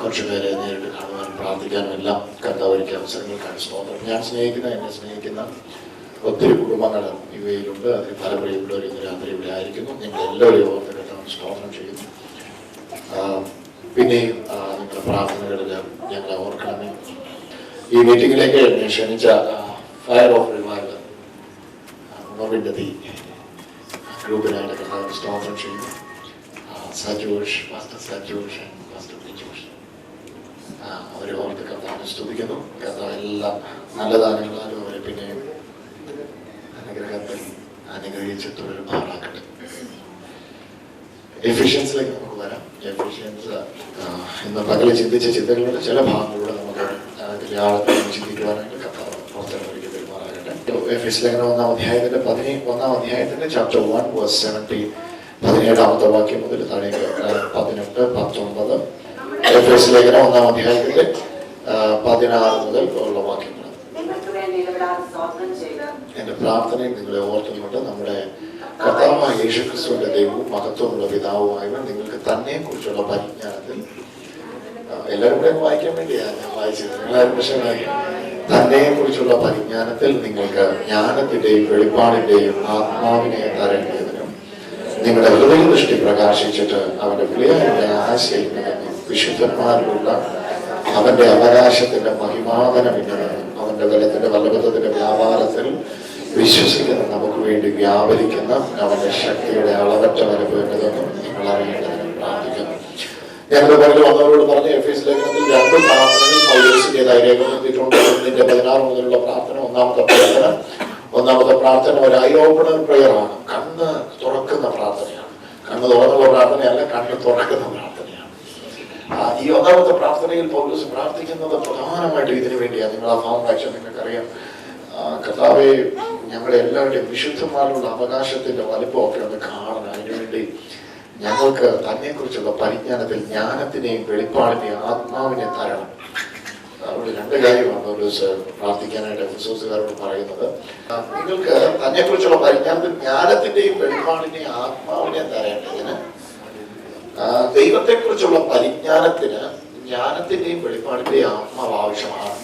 കുറച്ചുപേരെ നേരിട്ട് കാണുവാനും പ്രാർത്ഥിക്കാനും എല്ലാം കർത്താവ് ഒരുക്കിയ അവസരങ്ങൾക്കാണ് സ്തോത്രം. ഞാൻ എന്നെ സ്നേഹിക്കുന്ന ഒത്തിരി കുടുംബങ്ങൾ ഇവയിലുണ്ട്. അതിൽ പല പ്രിയപ്പെട്ടവർ ഇന്ന് രാത്രി ഇവിടെ ആയിരിക്കുന്നു. നിങ്ങൾ എല്ലാവരെയും ഓർത്ത് കർത്താവ് സ്തോത്രം ചെയ്യുന്നു. പിന്നെയും നിങ്ങളുടെ പ്രാർത്ഥനകളിൽ ഞങ്ങളെ ഓർക്കണമേ. ഈ മീറ്റിങ്ങിലേക്ക് എന്നെ ക്ഷണിച്ച ഫയർ ഓഫ് റിവൈവൽ നോവിൻ്റെ ഗ്രൂപ്പിനാണ് കർത്താവ് സ്തോത്രം ചെയ്യുന്നു. സജോഷ്, മാസ്റ്റർ സജോഷ്, മാസ്റ്റർ ബിജോഷ്, അവരെ ഓർത്ത് കർത്താവിനെ സ്തുതിക്കുന്നു. കർത്താവ് എല്ലാം നല്ല ദാനങ്ങളാലും അവരെ പിന്നെയും അനുഗ്രഹത്തിൽ അനുഗ്രഹിച്ച് തുടരുമാറാക്കട്ടെ. എഫിഷ്യൻസിലേക്ക് നമുക്ക് വരാം. എഫിഷ്യൻസ് ഇന്ന് പകല് ചിന്തിച്ച ചിന്തകളുടെ ചില ഭാഗങ്ങളിലൂടെ നമുക്ക് അതിലെ ആളത്തിൽ ചിന്തിക്കുവാനായിട്ട് കർത്താവ് പുറത്തിറങ്ങി പെരുമാറാകട്ടെ. എഫെസ്യ ലേഖനം 1-ാം അധ്യായത്തിന്റെ 1-ാം അധ്യായത്തിന്റെ ചാപ്റ്റർ 1 വേഴ്സ് 17 17ാമത്തെ വാക്യം മുതൽ താഴേക്ക് 18, 19. എഫെസ്യ ലേഖനം 1-ാം അധ്യായത്തിന്റെ 16 മുതൽ ഉള്ള വാക്യങ്ങൾ. എന്റെ പ്രാർത്ഥനയിൽ നിങ്ങളെ ഓർത്തുകൊണ്ട് നമ്മുടെ കർത്താവായ യേശുക്രിസ്തുവിന്റെ ദൈവവും മഹത്വമുള്ള പിതാവുമായവൻ നിങ്ങൾക്ക് തന്നെ കുറിച്ചുള്ള പരിജ്ഞാനത്തിൽ, എല്ലാവരും കൂടെ വായിക്കാൻ വേണ്ടിയാണ് ഞാൻ വായിച്ചത്. നിങ്ങളാരും പക്ഷേ തന്നെ കുറിച്ചുള്ള പരിജ്ഞാനത്തിൽ നിങ്ങൾക്ക് ജ്ഞാനത്തിന്റെയും വെളിപ്പാടിന്റെയും ആത്മാവിനെ തരേണ്ടതിനും നിങ്ങളുടെ ഹൃദയദൃഷ്ടി പ്രകാശിച്ചിട്ട് അവന്റെ വിലയായ ആശയിൽ വിശുദ്ധന്മാരിലുള്ള അവന്റെ അവകാശത്തിന്റെ മഹിമാതനം ഇന്നതെന്നും അവന്റെ ബലത്തിന്റെ വല്ലഭത്വത്തിന്റെ വ്യാപാരത്തിൽ വിശ്വസിക്കുന്ന നമുക്ക് വേണ്ടി വ്യാപരിക്കുന്ന അവന്റെ ശക്തിയുടെ അളവറ്റ വരവ് എന്നതെന്നും നിങ്ങൾ അറിയേണ്ടതിനും പ്രാർത്ഥിക്കുന്നു. ഞങ്ങളുടെ പുറകിൽ വന്നവരോട് പറഞ്ഞ എഫെസ്യ ലേഖനത്തിൽ 2 പ്രാർത്ഥനകൾ പൗലോസിന്റേതായി രേഖപ്പെടുത്തിയിട്ടുണ്ട്. 16 മുതലുള്ള പ്രാർത്ഥന, ഒന്നാമത്തെ പ്രാർത്ഥന ഒരു ഐ ഓപ്പണർ പ്രെയർ ആണ്. കണ്ണ് തുറക്കുന്ന പ്രാർത്ഥനയാണ്. കണ്ണ് തുറന്നുള്ള പ്രാർത്ഥനയല്ല, കണ്ണ് തുറക്കുന്ന പ്രാർത്ഥനയാണ്. ഈ 1-ാമത്തെ പ്രാർത്ഥനയിൽ പൗലോസ് പ്രാർത്ഥിക്കുന്നത് പ്രധാനമായിട്ടും ഇതിനു വേണ്ടിയാണ്. നിങ്ങൾ ആ ഭാവം വായിച്ചാൽ നിങ്ങൾക്കറിയാം. കർത്താവെ, ഞങ്ങളുടെ എല്ലാവരുടെയും വിശുദ്ധന്മാരുടെ അവകാശത്തിന്റെ വലുപ്പമൊക്കെ ഒന്ന് കാണണം. അതിനുവേണ്ടി ഞങ്ങൾക്ക് തന്നെ കുറിച്ചുള്ള പരിജ്ഞാനത്തിൽ ജ്ഞാനത്തിനെയും വെളിപ്പാടിനെയും ആത്മാവിനെ തരണം. അവിടെ 2 കാര്യമാണ് പൗലോസ് പ്രാർത്ഥിക്കാനായിട്ട് എഫെസോസുകാരോട് പറയുന്നത്. നിങ്ങൾക്ക് തന്നെ കുറിച്ചുള്ള പരിജ്ഞാനത്തിൽ ജ്ഞാനത്തിന്റെയും വെളിപ്പാടിനെയും ആത്മാവിനെ തരേണ്ടതിന്, ദൈവത്തെക്കുറിച്ചുള്ള പരിജ്ഞാനത്തിന് ജ്ഞാനത്തിന്റെയും വെളിപ്പാടിന്റെയും ആത്മാവ് ആവശ്യമാണ്.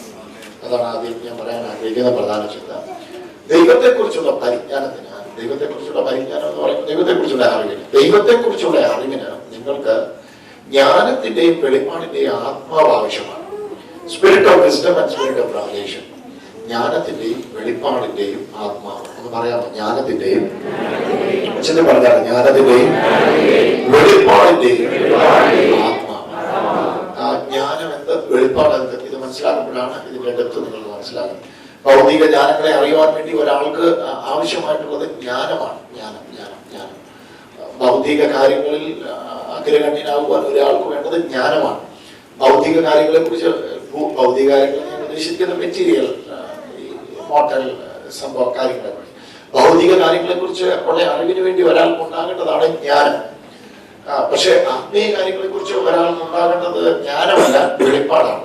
അതാണ് ആദ്യം ഞാൻ പറയാൻ ആഗ്രഹിക്കുന്ന പ്രധാന ചിന്ത. ദൈവത്തെക്കുറിച്ചുള്ള പരിജ്ഞാനത്തിന്, ദൈവത്തെക്കുറിച്ചുള്ള പരിജ്ഞാനം എന്ന് പറയുന്നത് ദൈവത്തെക്കുറിച്ചുള്ള അറിവിന് നിങ്ങൾക്ക് ജ്ഞാനത്തിന്റെയും വെളിപ്പാടിന്റെയും ആത്മാവ് ആവശ്യമാണ്. Spirit of wisdom and spirit of revelation. ജ്ഞാനത്തിന്റെയും വെളിപ്പാടിന്റെയും ആത്മാവ് എന്ന് പറയാമോ? ജ്ഞാനത്തിന്റെയും പറഞ്ഞാൽ ജ്ഞാനത്തിന്റെയും വെളിപ്പാടിന്റെയും ആത്മാവ്. ജ്ഞാനം എന്ത്, വെളിപ്പാട് എന്ത്, ഇത് മനസ്സിലാക്കുമ്പോഴാണ് ഇതിന്റെ ഡെപ്ത് നിങ്ങൾ മനസ്സിലാക്കുന്നത്. ഭൗതിക ജ്ഞാനങ്ങളെ അറിയുവാൻ വേണ്ടി ഒരാൾക്ക് ആവശ്യമായിട്ടുള്ളത് ജ്ഞാനമാണ്. ജ്ഞാനം. ഭൗതിക കാര്യങ്ങളിൽ അഗ്രഗണ്യനാകുവാൻ ഒരാൾക്ക് വേണ്ടത് ജ്ഞാനമാണ്. ഭൗതിക കാര്യങ്ങളെ കുറിച്ച്, ഭൗതിക കാര്യങ്ങൾ ഞാൻ ഉദ്ദേശിക്കുന്ന മെറ്റീരിയൽ മോട്ടൽ സംഭവ കാര്യങ്ങളെ കുറിച്ച്, ഭൗതിക കാര്യങ്ങളെ കുറിച്ച് ഉള്ള അറിവിന് വേണ്ടി ഒരാൾക്ക് ഉണ്ടാകേണ്ടതാണ് ജ്ഞാനം. പക്ഷെ ആത്മീയ കാര്യങ്ങളെ കുറിച്ച് ഒരാൾക്ക് ഉണ്ടാകേണ്ടത് ജ്ഞാനമല്ല, വെളിപ്പാടാണ്.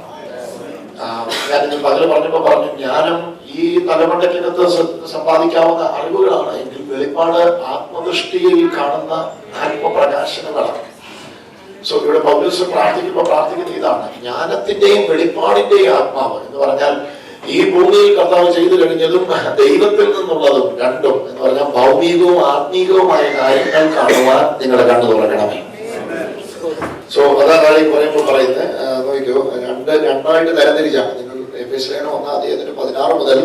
ഞാനിത് പകല് പറഞ്ഞപ്പോ പറഞ്ഞു, ജ്ഞാനം ഈ തലമുണ്ടയ്ക്കകത്ത് സമ്പാദിക്കാവുന്ന അറിവുകളാണ് എങ്കിൽ വെളിപ്പാട് ആത്മദൃഷ്ടിയിൽ കാണുന്ന ആത്മപ്രകാശനങ്ങളാണ്. സോ ഇവിടെ പൗലോസ് പ്രാർത്ഥിക്കുന്ന ഇതാണ്, ജ്ഞാനത്തിന്റെയും വെളിപ്പാടിന്റെയും ആത്മാവ് എന്ന് പറഞ്ഞാൽ ഈ ഭൂമിയിൽ കർത്താവ് ചെയ്തു കഴിഞ്ഞതും ദൈവത്തിൽ നിന്നുള്ളതും രണ്ടും എന്ന് പറഞ്ഞാൽ ഭൗമികവും ആത്മീകവുമായ കാര്യങ്ങൾ കാണുവാൻ നിങ്ങളുടെ കണ്ണു തുറക്കണമേ. സോ അതാണ് ഈ പറയുമ്പോൾ പറയുന്നത്. നോക്കിക്കോ, രണ്ടായിട്ട് തരംതിരിച്ചാണ്. നിങ്ങൾ എഫെസ്യ ലേഖനം 1-ാം അധ്യായത്തിന്റെ 16 മുതൽ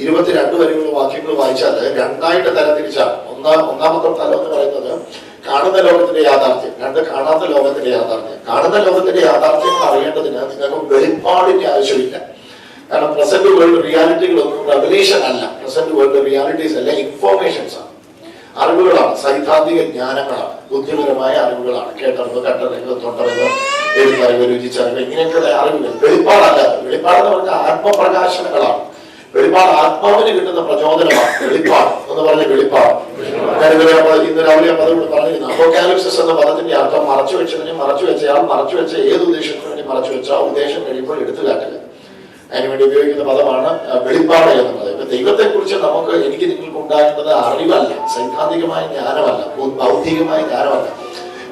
22 വരെയുള്ള വാക്യങ്ങൾ വായിച്ചാൽ 2ആയിട്ട് തരംതിരിച്ചാൽ, ഒന്നാമത്തെ തലം എന്ന് പറയുന്നത് കാണുന്ന ലോകത്തിന്റെ യാഥാർത്ഥ്യം, 2 കാണാത്ത ലോകത്തിന്റെ യാഥാർത്ഥ്യം. കാണുന്ന ലോകത്തിന്റെ യാഥാർത്ഥ്യങ്ങൾ അറിയേണ്ടതിന് നിങ്ങൾക്ക് വെളിപ്പാടിന്റെ ആവശ്യമില്ല. കാരണം പ്രസന്റ് വേൾഡ് റിയാലിറ്റികളൊന്നും റെവലേഷൻ അല്ല. പ്രസന്റ് വേൾഡ് റിയാലിറ്റീസ് അല്ല, ഇൻഫോർമേഷൻസ് ആണ്, അറിവുകളാണ്, സൈദ്ധാന്തിക ജ്ഞാനങ്ങളാണ്, ബുദ്ധിപരമായ അറിവുകളാണ്. കേട്ടറിവ്, കണ്ടറിവ്, തൊട്ടറിവ്, എഴുത്തറിവ്, രുചിച്ചറിവ്, ഇങ്ങനെയൊക്കെ അറിവുകൾ. വെളിപ്പാടല്ല. വെളിപ്പാടെന്ന് പറഞ്ഞാൽ ആത്മപ്രകാശനങ്ങളാണ്. വെളിപ്പാട് ആത്മാവിന് കിട്ടുന്ന പ്രചോദനമാണ്. വെളിപ്പാട് എന്ന് പറഞ്ഞ വെളിപ്പാട് ഇന്ന് രാവിലെ പദം പറഞ്ഞിരുന്നു. അപ്പോക്കാലിപ്സിസ് എന്ന പദത്തിന്റെ അർത്ഥം മറച്ചു വെച്ചയാൾ മറച്ചു വെച്ച ഏത് ഉദ്ദേശത്തിന് വേണ്ടി മറച്ചു വെച്ച ആ ഉദ്ദേശം കഴിയുമ്പോൾ എടുത്തു കാട്ടില്ല. അതിനുവേണ്ടി ഉപയോഗിക്കുന്ന പദമാണ് വെളിപ്പാട് എന്നുള്ളത്. ഇപ്പൊ ദൈവത്തെക്കുറിച്ച് എനിക്ക് നിങ്ങൾക്ക് ഉണ്ടാകുന്നത് അറിവല്ല, സൈദ്ധാന്തികമായ ജ്ഞാനമല്ല, ഭൗതികമായ ജ്ഞാനമല്ല.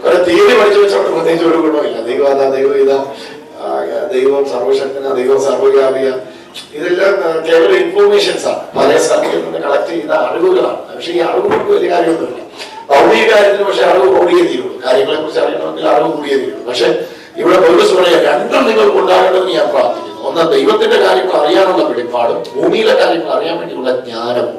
കുറെ തിയറി പഠിച്ചു വെച്ചവിടെ പ്രത്യേകിച്ച് ഒരു ഗുണമില്ല. ദൈവം ഇതാ, ദൈവം ഇതാ, ദൈവം സർവശക്തന, ദൈവം സർവ്വവ്യാപിയ, ഇതെല്ലാം കേവലം ഇൻഫോർമേഷൻസ് ആണ്, പല സ്ഥലങ്ങളിൽ നിന്ന് കളക്ട് ചെയ്ത അറിവുകളാണ്. പക്ഷെ ഈ അറിവ് കൊണ്ട് വലിയ കാര്യമൊന്നുമില്ല. ഭൗതിക കാര്യത്തിന് പക്ഷെ അറിവ് കൂടിയേ തീരുള്ളൂ. കാര്യങ്ങളെ കുറിച്ച് അറിയണമെങ്കിൽ അറിവ് കൂടിയേ തീരുള്ളൂ. പക്ഷെ ഇവിടെ പൗലോസ് പറയാ, രണ്ടും നിങ്ങൾക്ക് ഉണ്ടാകണമെന്ന് ഞാൻ പ്രാർത്ഥിക്കുന്നു. ഒന്ന്, ദൈവത്തിന്റെ കാര്യങ്ങൾ അറിയാനുള്ള വെളിപ്പാടും ഭൂമിയിലെ കാര്യങ്ങൾ അറിയാൻ വേണ്ടിയുള്ള ജ്ഞാനവും.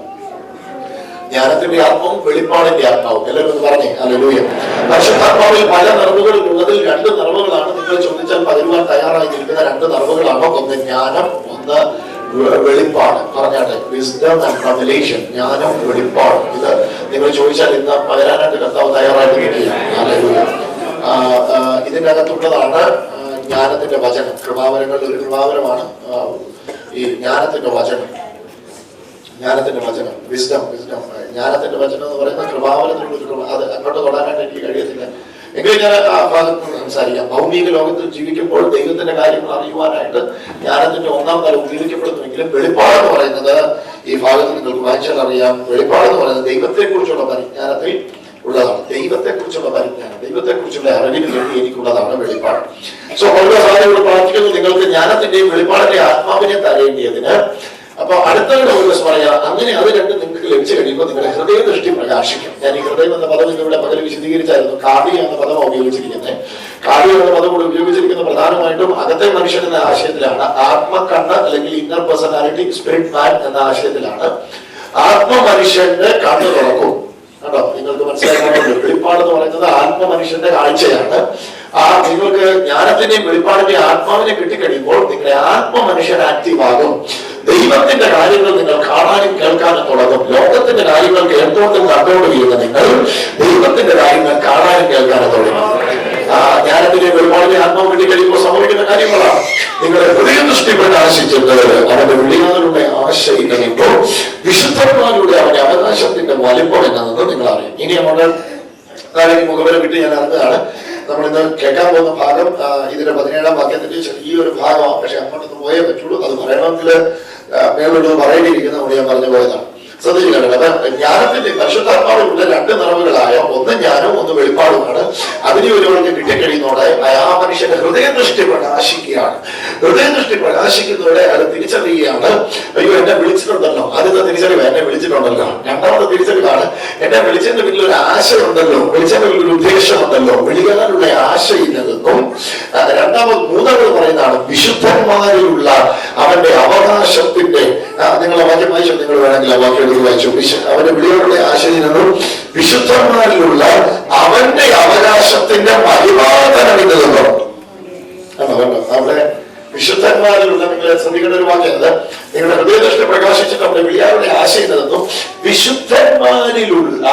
ജ്ഞാനത്തിന്റെ ആത്മാവും വെളിപ്പാടിന്റെ ആത്മാവും. എല്ലാവരും ഒന്ന് പറഞ്ഞേ ഹല്ലേലൂയ. പരിശുദ്ധാത്മാവിൽ പല നിറവുകളിൽ ഉള്ളതിൽ രണ്ട് നിറവുകളാണ് നിങ്ങൾ ചോദിച്ചാൽ പകരുവാൻ തയ്യാറായി നിൽക്കുന്ന രണ്ട് നിറവുകളാണ്. ഒന്ന് ജ്ഞാനം, ഒന്ന് വെളിപ്പാട്. പറഞ്ഞാട്ടെ, വിസ്ഡം ആൻഡ് റെവലേഷൻ. ജ്ഞാനം, വെളിപ്പാട്. ഇത് നിങ്ങൾ ചോദിച്ചാൽ ഇന്ന് പകരാനായിട്ട് കർത്താവ് തയ്യാറായിട്ട് നിൽക്കുകയാണ്. ഹല്ലേലൂയ. ഇതിനകത്തുള്ളതാണ് ജ്ഞാനത്തിന്റെ വചനം. കൃപാവരങ്ങളുടെ ഒരു കൃപാവരമാണ് ഈ ജ്ഞാനത്തിന്റെ വചനം. ജ്ഞാനത്തിന്റെ വചനം, വിസ്ഡം. ജ്ഞാനത്തിന്റെ വചനം എന്ന് പറയുന്ന കൃപാവരത്തിലുള്ള ഒരു കൃപ. അത് അങ്ങോട്ട് തൊടാനായിട്ട് എനിക്ക് കഴിയത്തില്ല. എങ്കിലും ഞാൻ ആ ഭാഗത്ത് നിന്ന് സംസാരിക്കാം. ഭൗമിക ലോകത്തിൽ ജീവിക്കുമ്പോൾ ദൈവത്തിന്റെ കാര്യങ്ങൾ അറിയുവാനായിട്ട് ജ്ഞാനത്തിന്റെ ഒന്നാം തലം ഉപയോഗിക്കപ്പെടുന്നുവെങ്കിലും വെളിപ്പാടെന്ന് പറയുന്നത് ഈ ഭാഗത്ത് നിങ്ങൾക്ക് വായിച്ചാൽ അറിയാം. വെളിപ്പാടെന്ന് പറയുന്നത് ദൈവത്തെ കുറിച്ചുള്ള പരിജ്ഞാനത്തിൽ ഉള്ളതാണ്. ദൈവത്തെ കുറിച്ചുള്ള പരിജ്ഞാനം, ദൈവത്തെ കുറിച്ചുള്ള അറിവിന് വേണ്ടി എനിക്കുള്ളതാണ് വെളിപ്പാട്. സോ പൗലോസ് പ്രാർത്ഥിക്കുന്നു, നിങ്ങൾക്ക് ജ്ഞാനത്തിന്റെയും വെളിപ്പാടിന്റെ ആത്മാവിനെ തരേണ്ടിയതിന്. അപ്പൊ അടുത്ത പൗലോസ് പറയാ, അങ്ങനെ അത് രണ്ടും നിങ്ങൾക്ക് ലഭിച്ചു കഴിയുമ്പോൾ നിങ്ങളുടെ ഹൃദയദൃഷ്ടി പ്രകാശിക്കും. ഞാൻ ഈ ഹൃദയം എന്ന പദം ഇവിടെ പകരം വിശദീകരിച്ചായിരുന്നു. കാർഡിയ എന്ന പദം ഉപയോഗിച്ചിരിക്കുന്നത്. കാർഡിയ എന്ന പദം കൂടി ഉപയോഗിച്ചിരിക്കുന്ന പ്രധാനമായിട്ടും അകത്തെ മനുഷ്യൻ എന്ന ആശയത്തിലാണ്. ആത്മകണ്ണ് അല്ലെങ്കിൽ ഇന്നർ പേഴ്സണാലിറ്റി, സ്പിരിറ്റ് മാൻ എന്ന ആശയത്തിലാണ്. ആത്മ മനുഷ്യന്റെ കണ്ണ് തുറക്കും. കേട്ടോ, നിങ്ങൾക്ക് മനസ്സിലാക്കാറുണ്ട്. വെളിപ്പാട് എന്ന് പറയുന്നത് ആത്മ മനുഷ്യന്റെ കാഴ്ചയാണ്. നിങ്ങൾക്ക് ജ്ഞാനത്തിന്റെയും വെളിപ്പാടിന്റെയും ആത്മാവിനെ കിട്ടിക്കഴിയുമ്പോൾ നിങ്ങളുടെ ആത്മ മനുഷ്യൻ ആക്റ്റീവ് ആകും. ദൈവത്തിന്റെ കാര്യങ്ങൾ നിങ്ങൾ കാണാനും കേൾക്കാനും തുടങ്ങും. ലോകത്തിന്റെ കാര്യങ്ങൾ കേട്ടോണ്ടും കണ്ടോണ്ട് ചെയ്യുന്ന നിങ്ങൾ ദൈവത്തിന്റെ കാര്യങ്ങൾ കാണാനും കേൾക്കാനും തുടങ്ങും. ജ്ഞാനത്തിന്റെ വെളിപ്പാടിന്റെ ആത്മാവ് കിട്ടിക്കഴിയുമ്പോൾ സംഭവിക്കുന്ന കാര്യങ്ങളാണ്. നിങ്ങളുടെ ഹൃദയദൃഷ്ടി പ്രകാശിച്ചിട്ട് അവന്റെ വിളിയാനുള്ള ആശയിക്കുമ്പോൾ വിശുദ്ധന്മാരുടെ അവന്റെ അവകാശത്തിന്റെ വലിപ്പം എന്നതെന്ന് നിങ്ങൾ അറിയും. ഇനി നമ്മുടെ മുഖവരം വിട്ട് ഞാൻ അറിഞ്ഞതാണ്. നമ്മളിന്ന് കേൾക്കാൻ പോകുന്ന ഭാഗം ഇതിന്റെ 17-ാം വാക്യത്തിന്റെ ചെറിയൊരു ഭാഗമാണ്. പക്ഷെ അങ്ങോട്ടൊന്ന് പോയേ പറ്റുള്ളൂ. അത് പറയണമെങ്കിൽ മേലോട്ട് പറയേണ്ടിയിരിക്കുന്നതുകൊണ്ട് ഞാൻ പറഞ്ഞു പോയതാണ്. ശ്രദ്ധിച്ചിട്ടുണ്ട്. അപ്പൊ ജ്ഞാനത്തിന്റെ പരിശുദ്ധാത്മാവിലുള്ള രണ്ട് നിറവുകളായ ഒന്ന് ജ്ഞാനവും ഒന്ന് വെളിപ്പാടുമാണ്. അതിനെ ഒരുവർക്ക് കിട്ടിക്കഴിയുന്നതോടെ ആ മനുഷ്യന്റെ ഹൃദയദൃഷ്ടി പ്രകാശിക്കുകയാണ്. ഹൃദയദൃഷ്ടി പ്രകാശിക്കുന്നതോടെ അത് തിരിച്ചറിയുകയാണ്, അയ്യോ എന്നെ വിളിച്ചിട്ടുണ്ടല്ലോ. ആദ്യത്തെ തിരിച്ചറിവ് എന്നെ വിളിച്ചിട്ടുണ്ടല്ലോ. രണ്ടാമത്തെ തിരിച്ചറിവാണ്, എന്നെ വിളിച്ചതിന്റെ പിന്നിൽ ഒരു ആശയമുണ്ടല്ലോ, വിളിച്ചതിന്റെ പിന്നിൽ ഒരു ഉദ്ദേശമുണ്ടല്ലോ, വിളിക്കാനുള്ള ആശയില്ലെന്നും. മൂന്നാമത് പറയുന്നതാണ് വിശുദ്ധന്മാരിലുള്ള അവന്റെ അവകാശത്തിന്റെ. നിങ്ങൾ വാക്യം വായിച്ചു, നിങ്ങൾ വേണമെങ്കിൽ ആ വാക്യം വായിച്ചു. അവന്റെ വിളിയോടുള്ള ആശയില്ലെന്നും വിശുദ്ധന്മാരിലുള്ള അവന്റെ അവകാശത്തിന്റെ പരിപാലനമില്ലെന്നും. അവിടെ വിശുദ്ധന്മാരിലുള്ള, നിങ്ങൾ ശ്രദ്ധിക്കേണ്ട ഒരു വാക്യം, അത് നിങ്ങളുടെ ഹൃദയദൃഷ്ടി പ്രകാശിച്ചിട്ട് അവന്റെ വിളിയാരുടെ ആശയില്ലെന്നും വിശുദ്ധന്മാരിലുള്ള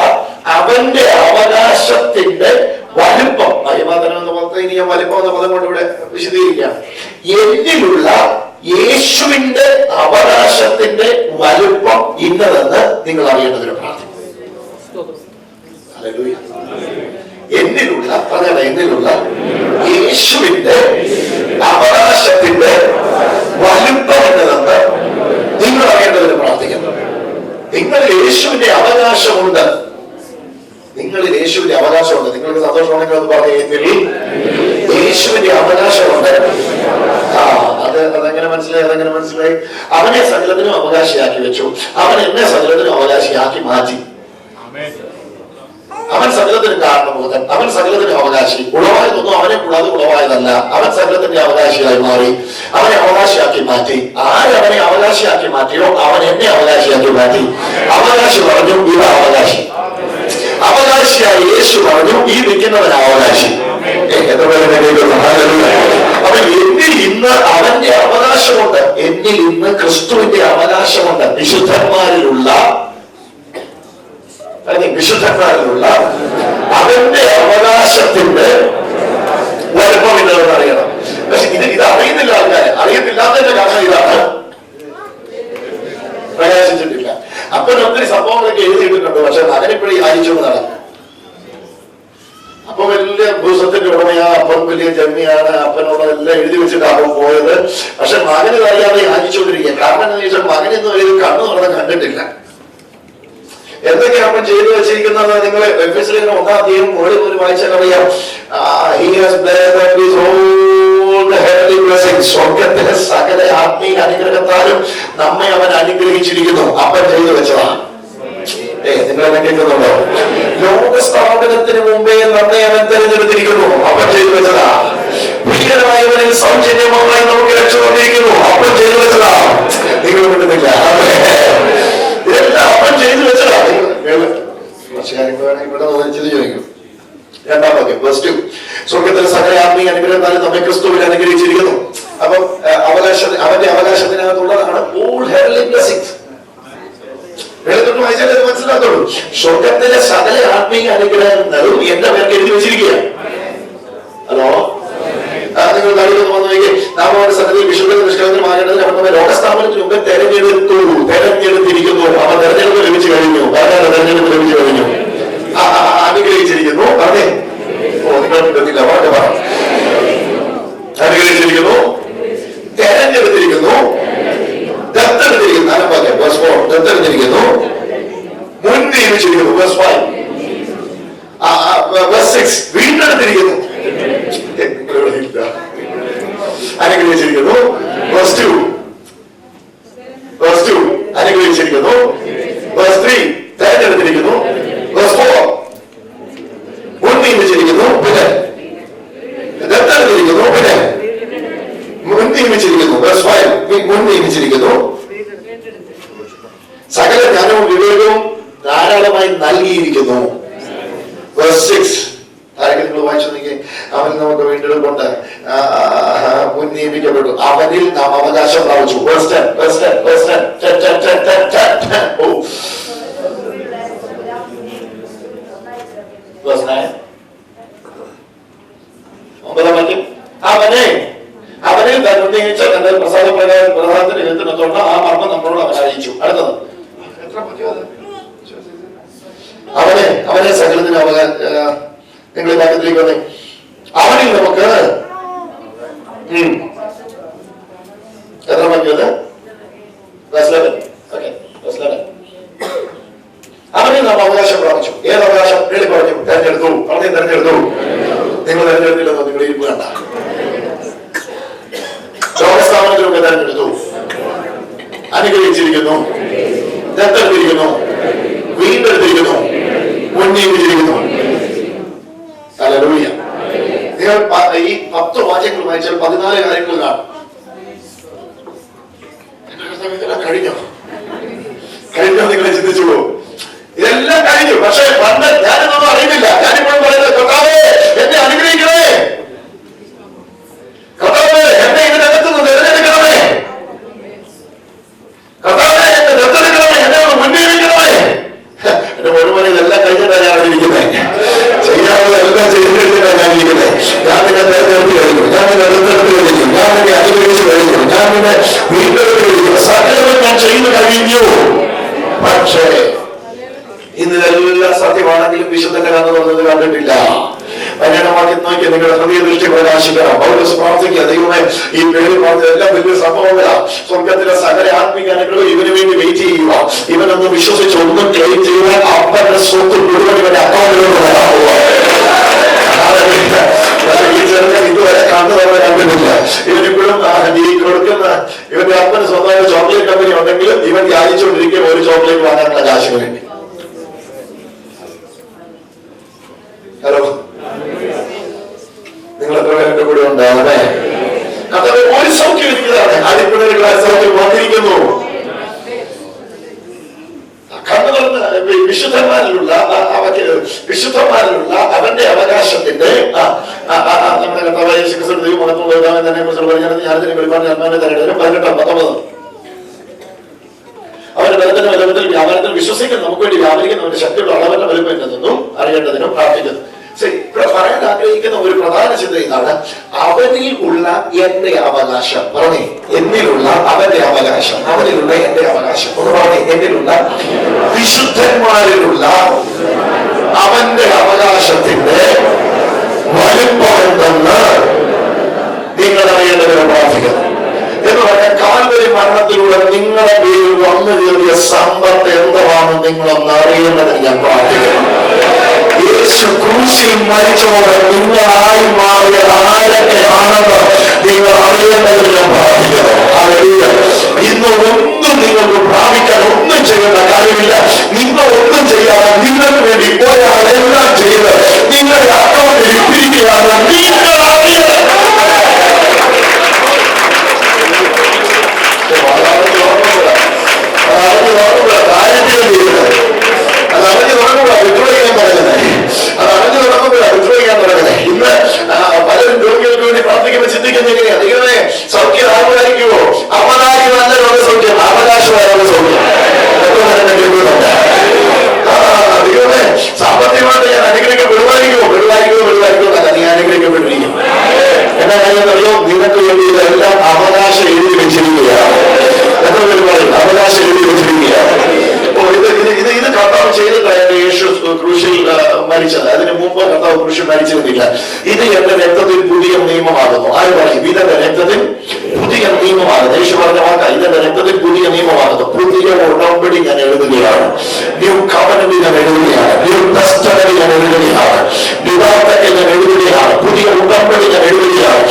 അവന്റെ അവകാശത്തിന്റെ വലുപ്പം. പരിപാലനം എന്ന പദത്തെ ഇനി ഞാൻ വലിപ്പം എന്ന പദം കൊണ്ട് ഇവിടെ വിശദീകരിക്കുകയാണ്. എന്നിലുള്ള യേശുവിന്റെ അവകാശത്തിന്റെ വലുപ്പം ഇന്നതെന്ന് നിങ്ങൾ അറിയേണ്ടതിന് പ്രാർത്ഥിക്കും. ഹല്ലേലൂയ. എന്നിലുള്ള യേശുവിന്റെ അവകാശത്തിന്റെ വലുപ്പം എന്നതെന്ന് നിങ്ങൾ അറിയേണ്ടതിന് പ്രാർത്ഥിക്കുന്നു. നിങ്ങളിൽ യേശുവിന്റെ അവകാശമുണ്ട്. നിങ്ങളിൽ യേശുവിന്റെ അവകാശമുണ്ട്. നിങ്ങൾക്ക് സന്തോഷമാണെങ്കിൽ അത് പറഞ്ഞ യേശുവിന്റെ അവകാശമുണ്ട്. അതെങ്ങനെ മനസ്സിലായി? അവനെ സകലത്തിനും അവകാശിയാക്കി വെച്ചു. അവൻ എന്നെ സകലത്തിനും അവകാശിയാക്കി മാറ്റി. അവൻ സകലത്തിന് കാരണഭൂതൻ, അവൻ സകലത്തിന് അവകാശി. ഉളവായതൊന്നും അവനെ കൂടാതെ ഉളവായതല്ല. അവൻ സകലത്തിന്റെ അവകാശിയായി മാറി, അവനെ അവകാശിയാക്കി മാറ്റി. ആരവനെ അവകാശിയാക്കി മാറ്റിയോ അവൻ എന്നെ അവകാശിയാക്കി മാറ്റി. അവകാശി പറഞ്ഞു ഇവ അവകാശി, അവകാശിയായ യേശു പറഞ്ഞു ഈ നിൽക്കുന്നവൻ അവകാശി. അപ്പൊ എന്നിൽ ഇന്ന് അവന്റെ അവകാശമുണ്ട്. എന്നിൽ ഇന്ന് ക്രിസ്തുവിന്റെ അവകാശമുണ്ട്. വിശുദ്ധന്മാരിലുള്ള അവന്റെ അവകാശത്തിന്റെ വലുപ്പം ഇല്ലെന്ന് അറിയണം. പക്ഷെ ഇത് അറിയുന്നില്ല ആൾക്കാരെ. അറിയത്തില്ലാത്തതിന്റെ കാരണം ഇതാണ്, പ്രകാശിച്ചിട്ടില്ല. അപ്പൻ ഒത്തിരി സംഭവങ്ങളൊക്കെ എഴുതിയിട്ടുണ്ട്, പക്ഷെ മകനിപ്പോഴും അയച്ചു നടക്കും. അപ്പൊ വലിയ ഭൂസ്വത്തിന്റെ ഉടമയാ, അപ്പൻ വലിയ ജന്മിയാണ്, അപ്പനോടെല്ലാം എഴുതി വെച്ചിട്ടാകും പോയത്. പക്ഷെ മകന് അറിയാതെ യാചിച്ചുകൊണ്ടിരിക്കുക. കാരണം എന്താ ചോദിച്ചാൽ മകനെന്ന് പറയുന്നത് കണ്ണു തുറന്ന് കണ്ടിട്ടില്ല. എന്തൊക്കെയാണ് അവൻ ചെയ്തു വെച്ചിരിക്കുന്നത്? നിങ്ങൾ എഫെസ്യർ 1-ാം മുകളിൽ പോലും വായിച്ചാൽ അറിയാം. He has blessed his own heavenly സ്വർഗത്തിലെ സകല ആത്മീയ അനുഗ്രഹത്താലും നമ്മെ അവൻ അനുഗ്രഹിച്ചിരിക്കുന്നു. അപ്പൻ ചെയ്തു വെച്ചതാണ്. നിങ്ങളെന്നെ കേൾക്കുന്നുണ്ടോ? ലോകസ്ഥാപനത്തിന് മുമ്പേ നമ്മെ അവൻ തെരഞ്ഞെടുത്തിരിക്കുന്നു. അപ്പൻ ചെയ്തു വെച്ചതാ. ഭീകരമായവനിൽ സൗജന്യമായി നമുക്ക് രക്ഷ വന്നിരിക്കുന്നു. അപ്പൻ ചെയ്തു വെച്ചതാ. നിങ്ങൾ കിട്ടുന്നില്ല. ഇതെല്ലാം അപ്പൻ ചെയ്തു വെച്ചതാ. ഇവിടെ ചോദിക്കും. രണ്ടാം വാക്യം verse 2. സ്വർഗത്തിലെ സകല ആത്മീയ അനുഗ്രഹത്താലും നമ്മെ ക്രിസ്തുവിൽ അനുഗ്രഹിച്ചിരിക്കുന്നു. അപ്പം അവന്റെ അവകാശത്തിനകത്തുള്ളതാണ് all heavenly blessings. വായിച്ചാൽ അത് മനസ്സിലാക്കുള്ളൂ. സ്വർഗത്തിലെ സകല ആത്മീയ അനുഗ്രഹങ്ങളും എന്റെ പേർക്ക് എഴുതി വെച്ചിരിക്കുക. ഹലോ, നിങ്ങൾ കഴിയുന്ന വന്നു നോക്കി. നാം അവരുടെ സന്നിധിയിൽ വിശുദ്ധ നിഷ്കളങ്കരും ആകേണ്ടതിന് അവൻ നമ്മെ ലോകസ്ഥാപനത്തിന് മുമ്പ് തെരഞ്ഞെടുത്തിരിക്കുന്നു. അവൻ തെരഞ്ഞെടുപ്പ് ലഭിച്ചു കഴിഞ്ഞു. തെരഞ്ഞെടുപ്പ് ലഭിച്ചു കഴിഞ്ഞു. അനുഗ്രഹിച്ചിരിക്കുന്നു. പറഞ്ഞേ. നിങ്ങൾ കിട്ടുന്നില്ല. വളരെ പറ. അനുഗ്രഹിച്ചിരിക്കുന്നു, തെരഞ്ഞെടുത്തിരിക്കുന്നു, ദത്തെടുത്തിരിക്കുന്നു. ദത്തെടുത്തിരിക്കുന്നു, മുൻ നിയമിച്ചിരിക്കുന്നു. verse 5. verse 6. വീണ്ടെടുത്തിരിക്കുന്നു, അനുഗ്രഹിച്ചിരിക്കുന്നു. verse 2. അനുഗ്രഹിച്ചിരിക്കുന്നു. verse 3. തെരഞ്ഞെടുത്തിരിക്കുന്നു. verse 4. മുൻ നിയമിച്ചിരിക്കുന്നു. പിന്നെ ദത്തെടുത്തിരിക്കുന്നു. പിന്നെ മുൻ നിയമിച്ചിരിക്കുന്നു. verse 5. മുൻ നിയമിച്ചിരിക്കുന്നു. സകല ജ്ഞാനവും വിവേകവും ധാരാളമായി നൽകിയിരിക്കുന്നു. verse 6. ആരെങ്കിലും നിങ്ങൾ വായിച്ചു നോക്കി. അവൻ നമുക്ക് വീണ്ടെടുപ്പുണ്ട്, മുൻ നിയമിക്കപ്പെട്ടു, അവനിൽ നാം അവകാശം പ്രാപിച്ചു. verse 10. verse 9. ഒമ്പതാം വാക്യം. അവനിൽ താൻ ഉന്നയിച്ച തന്റെ പ്രസാദത്തിന് എഴുത്തുന്ന ആ മർമ്മം നമ്മളോട് അവൻ അറിയിച്ചു. അടുത്തത് അവനെ സകലത്തിന് നിങ്ങൾ ഈ വാക്യത്തിലേക്ക് വന്നേ. അവനിൽ നമുക്ക് എത്ര വാക്യത്? അവനിൽ നാം അവകാശം പ്രാപിച്ചു. ഏത് അവകാശം? എഴുതി പറഞ്ഞു. തെരഞ്ഞെടുത്തു. അവനെ തെരഞ്ഞെടുത്തു. നിങ്ങൾ തെരഞ്ഞെടുത്തില്ലെന്നോ? നിങ്ങൾ ഇരിപ്പ് കണ്ട. ലോകസ്ഥാപനത്തിലൊക്കെ തെരഞ്ഞെടുത്തു, അനുഗ്രഹിച്ചിരിക്കുന്നു, ദത്തെടുത്തിരിക്കുന്നു, വീണ്ടെടുത്തിരിക്കുന്നു, മുൻനിയമിച്ചിരിക്കുന്നു. ഹല്ലേലൂയ. നിങ്ങൾ ഈ 10 വാക്യങ്ങൾ വായിച്ചാൽ 14 കാര്യങ്ങൾ കാണും. ഇതെല്ലാം കഴിഞ്ഞോ നിങ്ങളെ ചിന്തിച്ചുള്ളൂ. ഇതെല്ലാം കഴിഞ്ഞു. പക്ഷേ പണ്ട് ഞാനിതൊന്നും അറിയുന്നില്ല. ഞാനിപ്പോഴും പറയുന്നത്, കർത്താവേ എന്നെ അനുഗ്രഹിക്കണേ, കർത്താവേ എന്നെ ഇതിനകത്തുനിന്ന് തിരഞ്ഞെടുക്കണമേ, കർത്താവേ എന്നെ ദത്തെടുക്കണമേ, എന്നെ മുൻനിയമിക്കണമേ. എന്റെ മുഴുവൻ ഇതെല്ലാം കഴിഞ്ഞിട്ടാണ് ഞാൻ ഇരിക്കുന്നത്. ചെയ്യാവുന്ന എല്ലാം ചെയ്തിട്ടാണ് ഞാൻ ഇരിക്കുന്നത്. ഞാൻ നിന്നെ തെരഞ്ഞെടുത്ത് കഴിഞ്ഞു, ഞാൻ നിന്നെ ദത്തെടുത്ത് കഴിഞ്ഞു, ഞാൻ നിന്നെ അനുഗ്രഹിച്ചു കഴിഞ്ഞു, ഞാൻ നിന്നെ വീണ്ടെടുത്ത് കഴിഞ്ഞു, സകലവും ഞാൻ ചെയ്തു കഴിഞ്ഞു. പക്ഷേ ഇന്നെല്ലാം സത്യമാണെങ്കിലും വിശുദ്ധന്റെ കണ്ണ് തുറന്നത് കണ്ടിട്ടില്ല. പര്യടമാക്കി നോക്കി നിങ്ങളുടെ ഹൃദയ ദൃഷ്ടി പ്രകാശിക്കണം. പൗലോസ് പ്രാർത്ഥിക്കുക, ദൈവമേ ഈ പേര് പറഞ്ഞതെല്ലാം വലിയ സംഭവങ്ങളാ. സ്വർഗത്തിലെ സകല ആത്മീയ അനുഗ്രഹം ഇവന് വേണ്ടി വെയിറ്റ് ചെയ്യുക. ഇവനൊന്ന് വിശ്വസിച്ച് ഒന്നും ക്ലെയിം ചെയ്യുവാൻ അപ്പന്റെ സ്വത്ത് മുഴുവൻ ഇവന്റെ അക്കൗണ്ടിലോട്ട് വരാൻ പോവുക. ഈ ചെറുക്കൻ ഇതുവരെ കണ്ണു തുറന്ന് കണ്ടിട്ടില്ല. ഇവനിപ്പോഴും ഈ കൊടുക്കുന്ന ഇവന്റെ അപ്പന് സ്വന്തമായ ചോക്ലേറ്റ് കമ്പനി ഉണ്ടെങ്കിലും ഇവൻ യാചിച്ചുകൊണ്ടിരിക്കുക ഒരു ചോക്ലേറ്റ് വാങ്ങാനുള്ള കാശിന് വേണ്ടി. ഹലോ, നിങ്ങൾ എത്ര പേരുടെ കൂടെ ഉണ്ടാവണേ? കർത്താവേ ഒരു സൗഖ്യം ഇരിക്കുന്നതാണ്. അടിപ്പിണരുകളെ സൗഖ്യം വന്നിരിക്കുന്നു. കണ്ണു തുറന്ന് വിശുദ്ധന്മാരിലുള്ള അവന്റെ അവകാശത്തിന്റെ നമ്മുടെ കർത്താവായ യേശുക്രിസ്തു ദൈവമഹത്വം തന്നെ കുറിച്ച് പറഞ്ഞത് ഞാനതിനെ വെളിപ്പാട് ആത്മാവിനെ തരേണ്ടതിന് 18-19. അവന്റെ ബലത്തിന്റെ ബലത്തിൽ വ്യാപാരത്തിൽ വിശ്വസിക്കുന്ന നമുക്ക് വേണ്ടി വ്യാപരിക്കുന്നവന്റെ ശക്തിയുള്ള അളവന്റെ വലുപ്പം എന്നതെന്നും അറിയേണ്ടതിനും പ്രാർത്ഥിക്കുന്നു. ഇവിടെ പറയാൻ ആഗ്രഹിക്കുന്ന ഒരു പ്രധാന ചിന്ത ഇതാണ്, അവനിൽ ഉള്ള എന്റെ അവകാശം. പറഞ്ഞേ, എന്നിലുള്ള അവന്റെ അവകാശം, അവനിലുള്ള എന്റെ അവകാശം. ഒന്ന് പറഞ്ഞേ, എന്നിലുള്ള വിശുദ്ധന്മാരിലുള്ള അവന്റെ അവകാശത്തിന്റെ വലുപ്പം എന്തെന്ന് നിങ്ങൾ അറിയേണ്ടതിനും പ്രാർത്ഥിക്കുന്നു. എന്ന് പറഞ്ഞാൽ കാൽവരി മരണത്തിലൂടെ നിങ്ങളുടെ പേരിൽ വന്നു കയറിയ സമ്പത്ത് എന്താണെന്ന് നിങ്ങളൊന്ന് അറിയേണ്ടതിന് ഞാൻ പ്രാർത്ഥിക്കുന്നു. യേശു ക്രൂശിൽ മരിച്ചോടെ നിങ്ങളായി മാറിയ ആരൊക്കെയാണെന്ന് നിങ്ങൾ അറിയേണ്ടത് ഞാൻ പ്രാർത്ഥിക്കണം. ഇന്ന് ഒന്നും നിങ്ങൾക്ക് പ്രാപിക്കാൻ ഒന്നും ചെയ്യേണ്ട കാര്യമില്ല. നിങ്ങൾ ഒന്നും ചെയ്യാതെ നിങ്ങൾക്ക് വേണ്ടി ഒരാളെല്ലാം ചെയ്ത് നിങ്ങളുടെ അക്കൗണ്ടിൽ ഇട്ടിരിക്കുകയാണ്. നിങ്ങൾ അറിയണം. അതറിഞ്ഞു തുടങ്ങുമ്പോഴാണ് വിട്ടുവയ്ക്കാൻ പറയുന്നത്. അതറിഞ്ഞു തുടങ്ങുമ്പോഴാണ് വിട്ടുവയ്ക്കാൻ പറയുന്നത്. ഇന്ന് പലരും രോഗികൾക്ക് വേണ്ടി പ്രാർത്ഥിക്കുമ്പോൾ ചിന്തിക്കുന്ന എങ്ങനെയാണ്? ദൈവമേ സൗഖ്യം ആകുമായിരിക്കുമോ? അവകാശമല്ല രോഗസൗഖ്യം, അവകാശമായ രോഗസൗഖ്യം. ദൈവമേ സാമ്പത്തികമായിട്ട് ഞാൻ അനുഗ്രഹിക്കപ്പെടുമായിരിക്കുമോ? പെടുവായിരിക്കുമോ? നീ അനുഗ്രഹിക്കപ്പെട്ടിരിക്കും. എന്നാ കാര്യമെന്നറിയോ? നിനക്ക് വേണ്ടി ഇതെല്ലാം അവകാശം എഴുതി വെച്ചിരിക്കുകയാണ്. എത്ര പേര് പറയും അവകാശം എഴുതി വെച്ചിരിക്കുകയാണ്? ഇത് കർത്താവ് ചെയ്തിട്ടാണ് യേശു ക്രൂശിൽ മരിച്ചത്. അതിന് മുമ്പ് കർത്താവ് ക്രൂശിൽ മരിച്ചിരുന്നില്ല. ഇത് എന്റെ രക്തത്തിൽ പുതിയ നിയമമാകുന്നു. ആര് പറയും? ഇതെന്റെ രക്തത്തിൽ പുതിയ നിയമമാകുന്നു. യേശു പറഞ്ഞ വാക്ക ഇതെന്റെ രക്തത്തിൽ പുതിയ നിയമമാകുന്നു. പുതിയ ഉടമ്പടി ഞാൻ എഴുതുകയാണ്. ന്യൂ കവനന്റ് ഞാൻ എഴുതുകയാണ്. ന്യൂ ടെസ്റ്റമെന്റ് ഞാൻ എഴുതുകയാണ്. വിവാഹത്തെ ഞാൻ എഴുതുകയാണ്. പുതിയ ഉടമ്പടി ഞാൻ എഴുതുകയാണ്.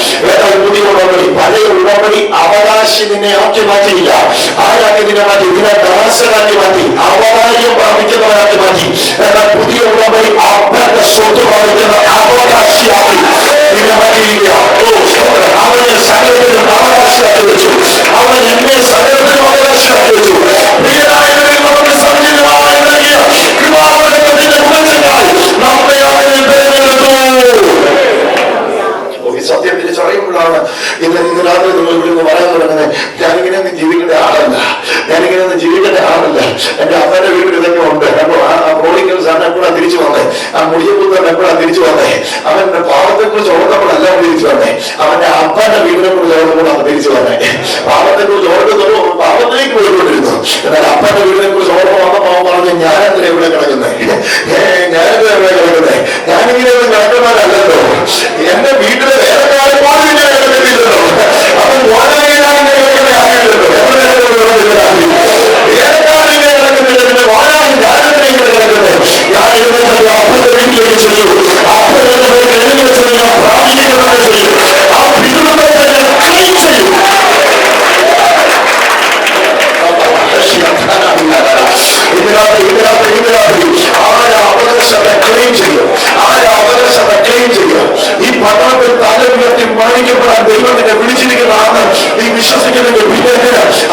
പുതിയ ഉടമ്പടി. പഴയ ഉടമ്പടി അവകാശി നിന്നെ ആക്കി മാറ്റിയില്ല. ആരാക്കി നിന്നെ മാറ്റി? ഇതിനെ ദാസനാക്കി മാറ്റി, അവകാശം പ്രാപിക്കുന്നവരാക്കി മാറ്റി. എന്നാൽ പുതിയ ഉടമ്പടി അവരുടെ സ്വത്ത് പ്രാപിക്കുന്ന അവകാശിയാക്കി നിന്നെ മാറ്റിയിരിക്കുകയാണ്. അവനെ സകലത്തിനും അവകാശിയാക്കി വെച്ചു. അവൻ എന്നെ സകലത്തിനും അവകാശിയാക്കി വെച്ചു. പ്രിയരായവരെ നമുക്ക് സൗജന്യമായി നൽകിയ കൃപാവരത്തിന്റെ ഗുണങ്ങളാൽ നമ്മെ അവനെ തിരഞ്ഞെടുത്തു. സത്യം തിരിച്ചറിയുമ്പോഴാണ് ഇന്ന് രാത്രി നിങ്ങൾ ഇവിടുന്ന് പറയാൻ തുടങ്ങുന്നത്. ഞാനിങ്ങനെയൊന്നും ജീവിക്കേണ്ട ആളല്ല, ഞാനിങ്ങനെയൊന്നും ജീവിക്കേണ്ട ആളല്ല. എന്റെ അമ്മയുടെ വീട്ടിൽ ഇതൊക്കെ ഉണ്ട്. പ്രോഡിക്കൽസ് ആണ് എപ്പോഴാണ് തിരിച്ചു വന്നേ? ആ മുടിയപ്പൂത്തൻ എപ്പോഴാണ് തിരിച്ചു വന്നേ? അവന്റെ പാവത്തെ കുറിച്ച് ഓർത്തപ്പോഴല്ല തിരിച്ചു വന്നേ. അവന്റെ അപ്പന്റെ വീടിനെ കുറിച്ച് ഓർത്തപ്പോഴാണ് തിരിച്ചു വന്നേ. പാവത്തെ കുറിച്ച് ഓർക്കുന്നതോ പാവത്തിലേക്ക് പോയിക്കൊണ്ടിരുന്നു. എന്നാൽ അപ്പന്റെ വീടിനെ കുറിച്ച് ഓർമ്മ വന്നപ്പോ അവൻ പറഞ്ഞു, ഞാനെന്തിനാ ഇവിടെ കിടക്കുന്നേ? ഞാനെന്തിനാ ഇവിടെ കിടക്കുന്നേ? ഞാനിങ്ങനെയൊന്നും കിടക്കുന്നവരല്ലല്ലോ. എന്റെ വീട്ടിലെ വേറെ കാലം പോലും ഞാൻ കിടക്കുന്നില്ലല്ലോ. അവൻ വാടകയിലാണ് കിടക്കുന്ന ആരുമില്ലല്ലോ. വേറെ കാലം ഇങ്ങനെ കിടക്കുന്നില്ല. വാടാനും ഞാനെന്തിനാ കിടക്കുന്നത്? ഞാൻ എഴുന്നേറ്റ് അപ്പന്റെ വീട്ടിലേക്ക് ചെല്ലും. അപ്പന്റെ എഴുതി വെച്ചത് ഞാൻ പ്രാപിക്കുന്നത് ചെയ്യും. ആ പിതൃത്തെ ഞാൻ ക്ലീൻ ചെയ്യും. ഈ പട്ടണത്തിൽ തലമുയർത്തി മാനിക്കപ്പെടാൻ ദൈവത്തിനെ വിളിച്ചിരിക്കുന്നതാണ് നീ വിശ്വസിക്കുന്നെങ്കിൽ പിന്നെ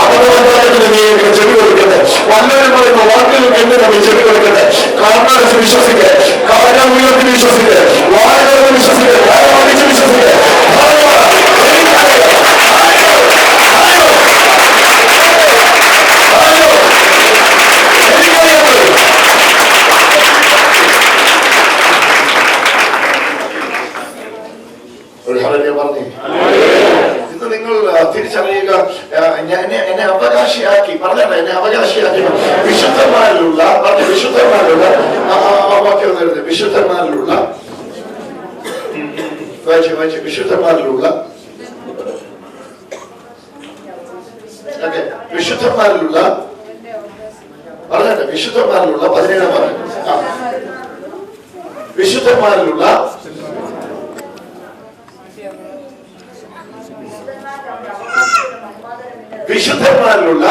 അപകടത്തിന് നീ ചെവി കൊടുക്കട്ടെ. വല്ലവരും പറയുന്ന വാക്കുകൾക്ക് എന്തിനാ നീ ചെവി കൊടുക്കട്ടെ? കാരണം വിശ്വസിക്കേ, കാരണം ഉയർത്തി വിശ്വസിക്കേ, വാഴകളെ വിശ്വസിക്കേ, വാഴ വിശ്വസിക്കേ. ഇന്ന് നിങ്ങൾ തിരിച്ചറിയുക, എന്നെ അവകാശിയാക്കി പറഞ്ഞാൽ എന്നെ അവകാശിയാക്കി വിശുദ്ധന്മാരിലുള്ള വിശുദ്ധന്മാരിലുള്ള വിശുദ്ധന്മാരിലുള്ള വിശുദ്ധന്മാരിലുള്ള വിശുദ്ധന്മാരിലുള്ള പറഞ്ഞെ വിശുദ്ധന്മാരിലുള്ള 17 വിശുദ്ധന്മാരിലുള്ള വിശുദ്ധന്മാരിലുള്ള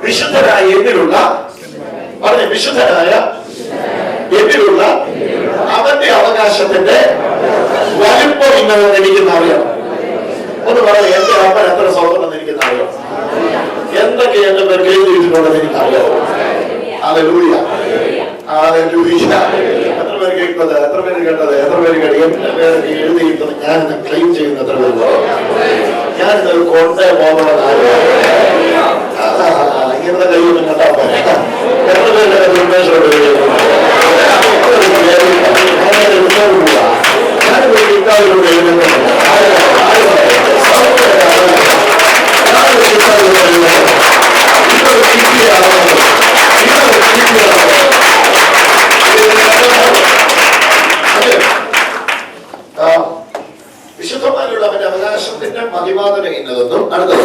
വിശുദ്ധനായ എന്നിലുള്ള പറഞ്ഞ വിശുദ്ധനായ എന്നിലുള്ള അവന്റെ അവകാശത്തിന്റെ വലിപ്പം ഇന്നതെന്ന് എനിക്കെന്ന് അറിയണം. ഒന്ന് പറയാം, എന്റെ അപ്പൻ എത്ര സ്വന്തമെന്ന് എനിക്കെന്ന് അറിയാം. എന്തൊക്കെ എന്റെ പേര് എഴുതിയിട്ടുണ്ടെന്ന് എനിക്കറിയാം. Hallelujah, hallelujah. എത്ര പേര് കേൾക്കുന്നത്? എത്ര പേര് കേട്ടത്? എത്ര പേര് കേട്ടത്? എന്റെ പേര് എഴുതിയിട്ടത് ഞാനിന്ന് ക്ലെയിം ചെയ്യുന്ന എത്ര പേര്? ഞാനിത് കൊണ്ടേ പോകണം. ഇങ്ങനത്തെ കഴിവൊന്നും കണ്ടാ പോലെ എത്ര പേരുടെ ഉന്മേഷോട് ഞാനിവിടെ ഇക്കാവിലൂടെ എഴുതുന്നു. വിശുദ്ധന്മാരുള്ളവന്റെ അവകാശത്തിന്റെ മതിവാദന ഇന്നതെന്നും അടുത്തത്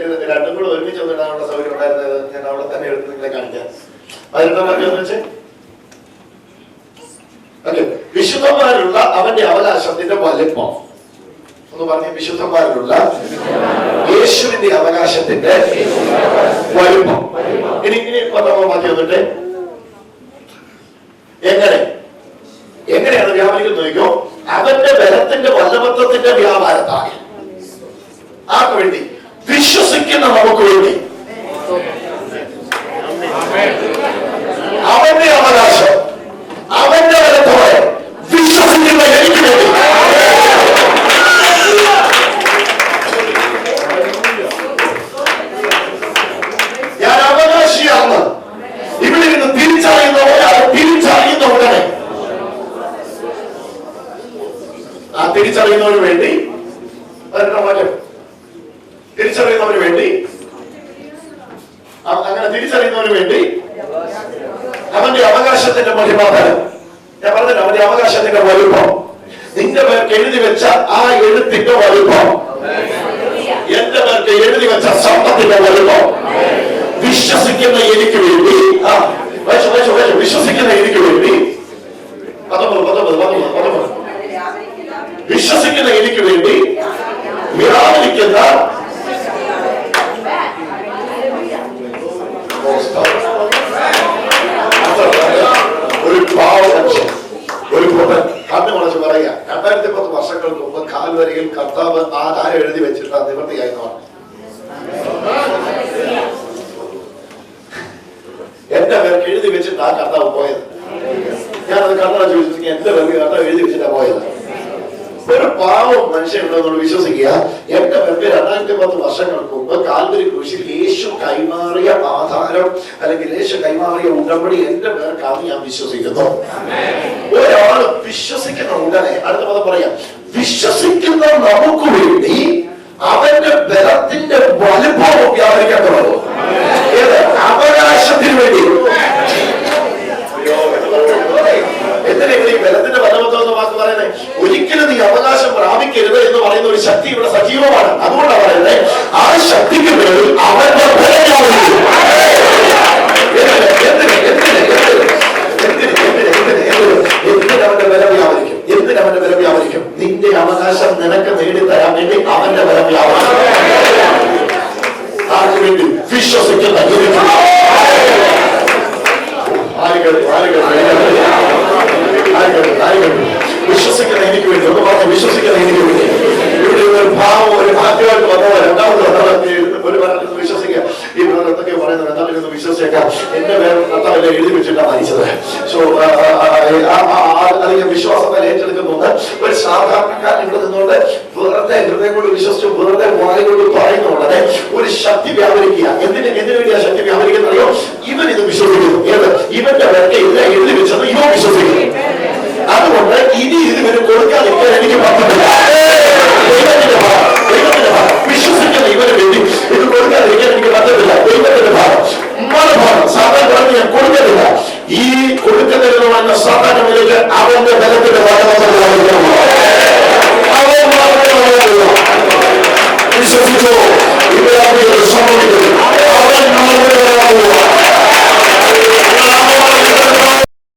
ഇത് രണ്ടും കൂടെ ഒരുമിച്ച് വന്നിടാനുള്ള സൗകര്യം ഉണ്ടായിരുന്നത് ഞാൻ അവിടെ തന്നെ എടുത്ത് നിങ്ങളെ കാണിക്കാം. 15 വാക്യം വെച്ച് ഓക്കെ. വിശുദ്ധന്മാരുള്ള അവന്റെ അവകാശത്തിന്റെ വലിപ്പം ഒന്ന് പറഞ്ഞ. വിശുദ്ധന്മാരിലുള്ള യേശുവിന്റെ അവകാശത്തിന്റെ വലിപ്പം. ഇനി 10 വാക്യം വന്നിട്ട് എങ്ങനെയാണ് വ്യാപരിക്കുന്നത് നോക്കിയോ. അവന്റെ ബലത്തിന്റെ വല്ലഭത്വത്തിന്റെ വ്യാപാരത്താൽ ആർക്ക് വേണ്ടി? വിശ്വസിക്കുന്ന നമുക്ക് വേണ്ടി. അവന്റെ അവകാശം അവന്റെ ബലത്തോടെ വിശ്വസിക്കുന്ന എനിക്ക് വേണ്ടി. ഞാൻ അവകാശിയാണ് ഇവിടെ നിന്ന് തിരിച്ചറിയുന്ന ഒരാൾ തിരിച്ചറിയുന്ന ഉടനെ ആ തിരിച്ചറിയുന്നവന് വേണ്ടി തിരിച്ചറിയുന്നവന് വേണ്ടി അങ്ങനെ തിരിച്ചറിയുന്നവന് വേണ്ടി അവന്റെ അവകാശത്തിന്റെ മഹിമാഫലം. ഞാൻ പറഞ്ഞില്ല, അവന്റെ അവകാശത്തിന്റെ വലുപ്പം. നിന്റെ പേർക്ക് എഴുതി വെച്ച ആ എഴുത്തിന്റെ വലുപ്പം, എന്റെ പേർക്ക് എഴുതി വെച്ച സമ്പത്തിന്റെ വലുപ്പം വിശ്വസിക്കുന്ന എനിക്ക് വേണ്ടി, വിശ്വസിക്കുന്ന എനിക്ക് വേണ്ടി 19 വിശ്വസിക്കുന്ന എനിക്ക് വേണ്ടി വ്യാപരിക്കുന്ന ഒരു പാവ മനുഷ്യൻ, ഒരു പുത്രൻ കണ്ണു മുളച്ച് പറയുക 2010 വർഷങ്ങൾക്ക് മുമ്പ് കാൽവരിയിൽ കർത്താവ് ആധാരം എഴുതി വെച്ചിട്ട് നിവൃത്തിയായി എന്ന് പറഞ്ഞു. എന്റെ പേർക്ക് എഴുതി വെച്ചിട്ട് ആ കർത്താവ് പോയത്. ഞാനത് കണ്ണടച്ച് വിശ്വസിക്കുക. എന്റെ പേർക്ക് കർത്താവ് എഴുതി വെച്ചിട്ടാ പോയത്. ഒരു പാവം മനുഷ്യനുണ്ടെന്നോട് വിശ്വസിക്കുക. എന്റെ പേർക്ക് 2010 വർഷങ്ങൾക്ക് മുമ്പ് കാൽവരി ക്രൂശിൽ യേശു കൈമാറിയ ആധാരം അല്ലെങ്കിൽ യേശു കൈമാറിയ ഉടമ്പടി എന്റെ പേർക്കാണ് ഞാൻ വിശ്വസിക്കുന്നു. ഒരാള് വിശ്വസിക്കുന്ന ഉടനെ അടുത്ത പദം പറയാം. വിശ്വസിക്കുന്ന നമുക്ക് വേണ്ടി അവന്റെ ബലത്തിന്റെ വലുപ്പവും വ്യാപരിക്കാൻ തുടങ്ങും. ഏത് അവകാശത്തിന് വേണ്ടി? എന്തിനാ ബലത്തിന്റെ ബലവത്വം എന്ന് വാക്ക് പറയുന്നത്? ഒരിക്കലും നീ അവകാശം പ്രാപിക്കരുത് എന്ന് പറയുന്ന ഒരു ശക്തി ഇവിടെ സജീവമാണ്. അതുകൊണ്ടാണ് പറയുന്നത് ആ ശക്തിക്ക് വേണ്ടി അവന്റെ ബലം വ്യാപരിക്കും. എന്തിനവന്റെ ബലം വ്യാപരിക്കും? എന്തിനവന്റെ ബലം വ്യാപരിക്കും? നിന്റെ അവകാശം നിനക്ക് നേടിത്തരാൻ വേണ്ടി അവന്റെ ബലം വ്യാപരിക്കും. ആർക്ക് വേണ്ടി? വിശ്വസിക്കുന്ന വിശ്വസിക്കുന്ന എനിക്ക് വേണ്ടി. ഒന്ന് പറഞ്ഞ വിശ്വസിക്കുന്ന എനിക്ക് വേണ്ടി. ഇവിടെ ഒരു ഭാവം ഒരു ആദ്യമായിട്ട് വന്നവർ രണ്ടാമത് ഒരു പറഞ്ഞത് വിശ്വസിക്കുക. ഈ എന്തൊക്കെ പറയുന്നത് എന്താണെന്ന് വിശ്വസിക്കാം. എന്റെ പേര് കർത്താവിനെ എഴുതി വെച്ചിട്ടാണ് മരിച്ചത്. സോ അതിന്റെ വിശ്വാസത്തെ ഏറ്റെടുക്കുന്നുണ്ട്. ഒരു സാധാരണക്കാരൻ ഇവിടെ നിന്നുകൊണ്ട് വെറുതെ ഹൃദയം കൊണ്ട് വിശ്വസിച്ച് വെറുതെ വായ കൊണ്ട് പറയുന്നുള്ളത് ഒരു ശക്തി വ്യാപരിക്കുക. എന്തിനു വേണ്ടിയാ ശക്തി വ്യാപരിക്കുന്നറിയോ? ഇവൻ ഇത് വിശ്വസിക്കുന്നു. ഏത്? ഇവന്റെ പേർക്ക് ഇതിനെ എഴുതി വെച്ചത് ഇവൻ വിശ്വസിക്കുന്നു. അതുകൊണ്ട് ഇനി ഇതിന് കൊടുക്കാതിരിക്കാൻ എനിക്ക് പറ്റുന്നില്ല. വിശ്വസിക്കുന്ന ഇവന് വേണ്ടി